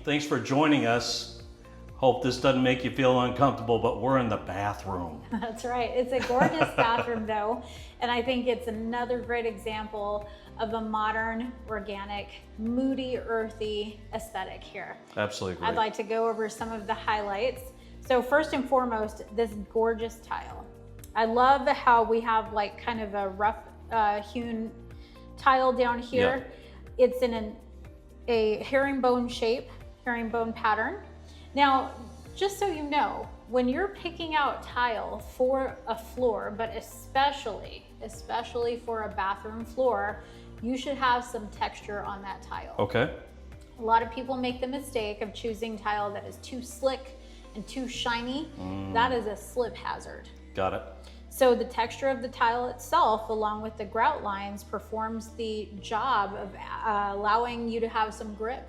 Thanks for joining us. Hope this doesn't make you feel uncomfortable, but we're in the bathroom. That's right. It's a gorgeous bathroom though. And I think it's another great example of a modern, organic, moody, earthy aesthetic here. Absolutely great. I'd like to go over some of the highlights. So first and foremost, this gorgeous tile. I love how we have like kind of a rough hewn tile down here. Yeah. It's in a herringbone shape, herringbone pattern. Now, just so you know, when you're picking out tile for a floor, but especially for a bathroom floor, you should have some texture on that tile. Okay. A lot of people make the mistake of choosing tile that is too slick and too shiny. That is a slip hazard. Got it. So the texture of the tile itself, along with the grout lines, performs the job of allowing you to have some grip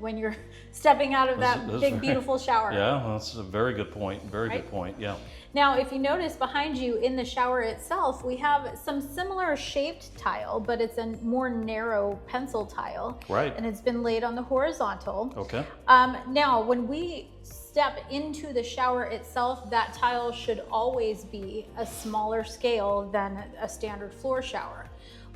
when you're stepping out of that big, beautiful shower. Yeah, that's a very good point. Very good point, yeah. Now, if you notice behind you in the shower itself, we have some similar shaped tile, but it's a more narrow pencil tile. Right. And it's been laid on the horizontal. Okay. Now, when we step into the shower itself, that tile should always be a smaller scale than a standard floor shower.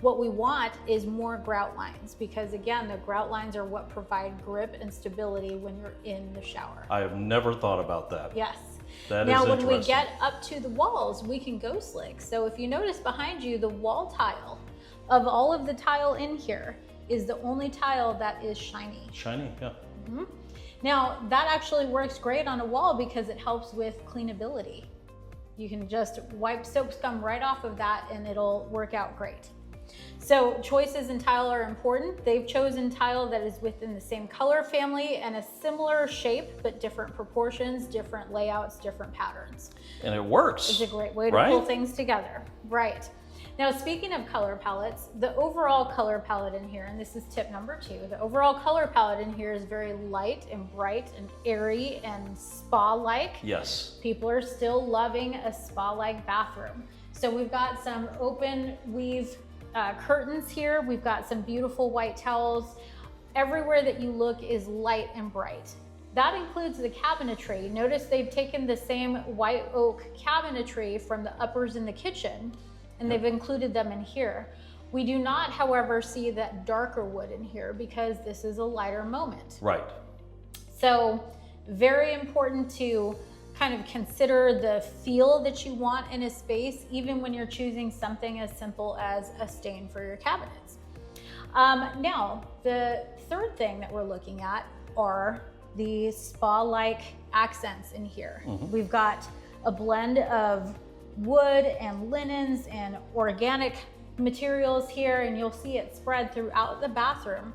What we want is more grout lines because, again, the grout lines are what provide grip and stability when you're in the shower. I have never thought about that. Yes. That now, is when we interesting. get up to the walls, we can go slick. So if you notice behind you, the wall tile, of all of the tile in here, is the only tile that is shiny. Shiny, yeah. Mm-hmm. Now, that actually works great on a wall because it helps with cleanability. You can just wipe soap scum right off of that and it'll work out great. So choices in tile are important. They've chosen tile that is within the same color family and a similar shape, but different proportions, different layouts, different patterns. And it works. It's a great way to pull things together. Right. Now, speaking of color palettes, the overall color palette in here, and this is tip number 2, the overall color palette in here is very light and bright and airy and spa-like. Yes. People are still loving a spa-like bathroom. So we've got some open weave curtains here. We've got some beautiful white towels. Everywhere that you look is light and bright. That includes the cabinetry. Notice they've taken the same white oak cabinetry from the uppers in the kitchen and they've included them in here. We do not, however, see that darker wood in here because this is a lighter moment. Right. So very important to kind of consider the feel that you want in a space, even when you're choosing something as simple as a stain for your cabinets. Now, the third thing that we're looking at are the spa-like accents in here. We've got a blend of wood and linens and organic materials here, and you'll see it spread throughout the bathroom.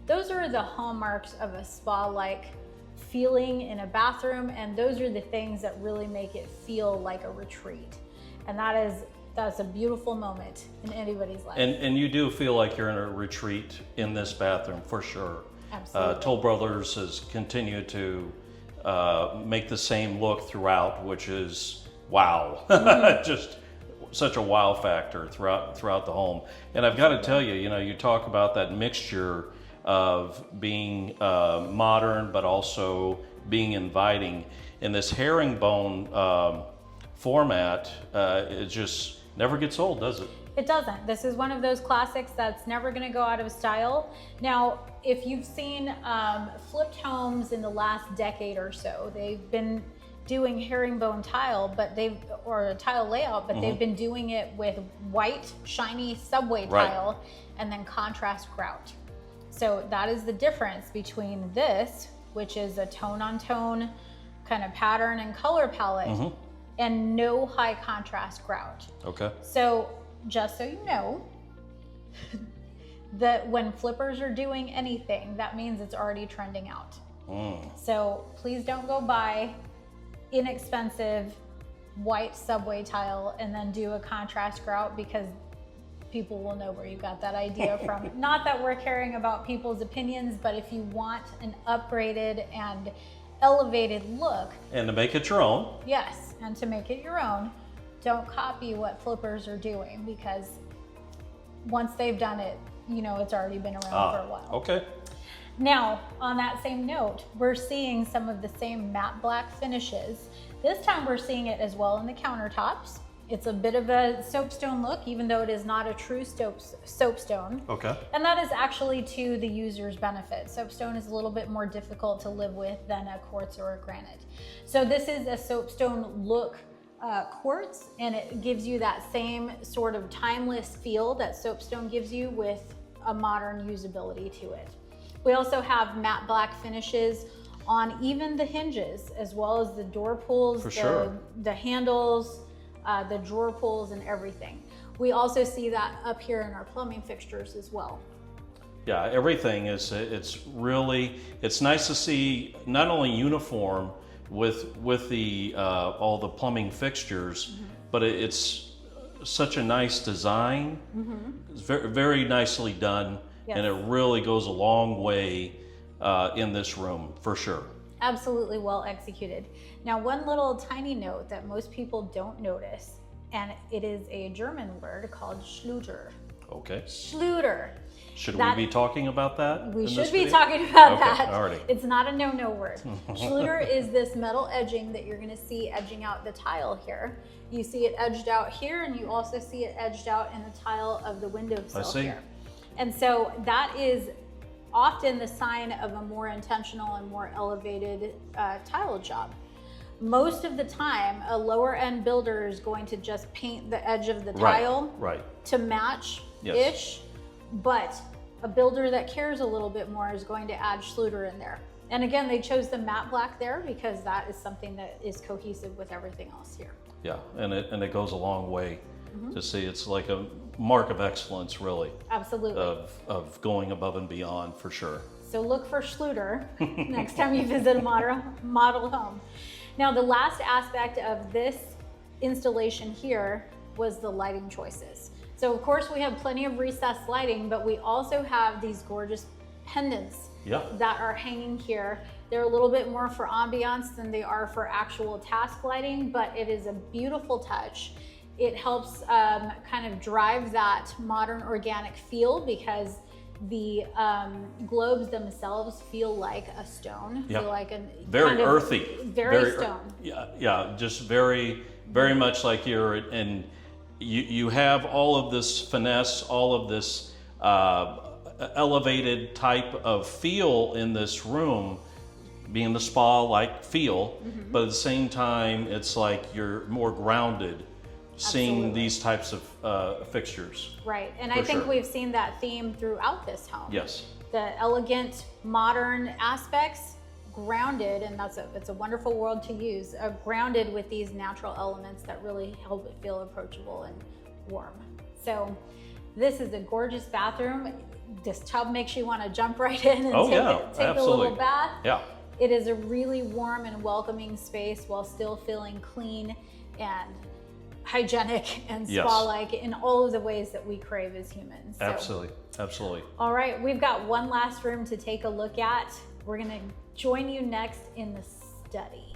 Those are the hallmarks of a spa-like feeling in a bathroom, and those are the things that really make it feel like a retreat. And that's a beautiful moment in anybody's life. And you do feel like you're in a retreat in this bathroom for sure. Absolutely. Toll Brothers has continued to make the same look throughout, which is wow. Just such a wow factor throughout the home. And I've got to tell you, you talk about that mixture of being modern, but also being inviting. In this herringbone format, it just never gets old, does it? It doesn't. This is one of those classics that's never going to go out of style. Now, if you've seen flipped homes in the last decade or so, they've been doing herringbone tile, or a tile layout, but they've been doing it with white, shiny subway tile and then contrast grout. So that is the difference between this, which is a tone-on-tone kind of pattern and color palette, and no high contrast grout. Okay. So just so you know, that when flippers are doing anything, that means it's already trending out. So please don't go buy inexpensive white subway tile and then do a contrast grout, because people will know where you got that idea from. Not that we're caring about people's opinions, but if you want an upgraded and elevated look. And to make it your own. Yes, and to make it your own, don't copy what flippers are doing, because once they've done it, it's already been around for a while. Okay. Now, on that same note, we're seeing some of the same matte black finishes. This time we're seeing it as well in the countertops. It's a bit of a soapstone look, even though it is not a true soapstone. Okay. And that is actually to the user's benefit. Soapstone is a little bit more difficult to live with than a quartz or a granite. So this is a soapstone look quartz, and it gives you that same sort of timeless feel that soapstone gives you with a modern usability to it. We also have matte black finishes on even the hinges, as well as the door pulls, the handles, the drawer pulls, and everything. We also see that up here in our plumbing fixtures as well. Yeah, everything is, it's nice to see not only uniform with the all the plumbing fixtures, but it's such a nice design. It's very, very nicely done. Yes. And it really goes a long way in this room, for sure. Absolutely well executed. Now, one little tiny note that most people don't notice, and it is a German word called Schluter. Okay. Schluter. Should we be talking about that? We should be talking about that. Alrighty. It's not a no-no word. Schluter is this metal edging that you're going to see edging out the tile here. You see it edged out here, and you also see it edged out in the tile of the windowsill here. And so that is often the sign of a more intentional and more elevated tile job. Most of the time, a lower end builder is going to just paint the edge of the tile to match-ish, but a builder that cares a little bit more is going to add Schluter in there. And again, they chose the matte black there because that is something that is cohesive with everything else here. Yeah, and it goes a long way to see. It's like a mark of excellence, really. Absolutely. Of going above and beyond, for sure. So look for Schluter next time you visit a model home. Now, the last aspect of this installation here was the lighting choices. So of course we have plenty of recessed lighting, but we also have these gorgeous pendants that are hanging here. They're a little bit more for ambiance than they are for actual task lighting, but it is a beautiful touch. It helps kind of drive that modern organic feel because the globes themselves feel like a stone, feel like a very kind of earthy, very stone. Yeah, just very, very much like here. And you have all of this finesse, all of this elevated type of feel in this room, being the spa-like feel, but at the same time, it's like you're more grounded seeing these types of fixtures. Right, and I think we've seen that theme throughout this home. Yes. The elegant, modern aspects, grounded, and it's a wonderful word to use, grounded with these natural elements that really help it feel approachable and warm. So this is a gorgeous bathroom. This tub makes you want to jump right in and take a little bath. Yeah. It is a really warm and welcoming space while still feeling clean and hygienic and spa-like in all of the ways that we crave as humans. So, absolutely. All right, we've got one last room to take a look at. We're gonna join you next in the study.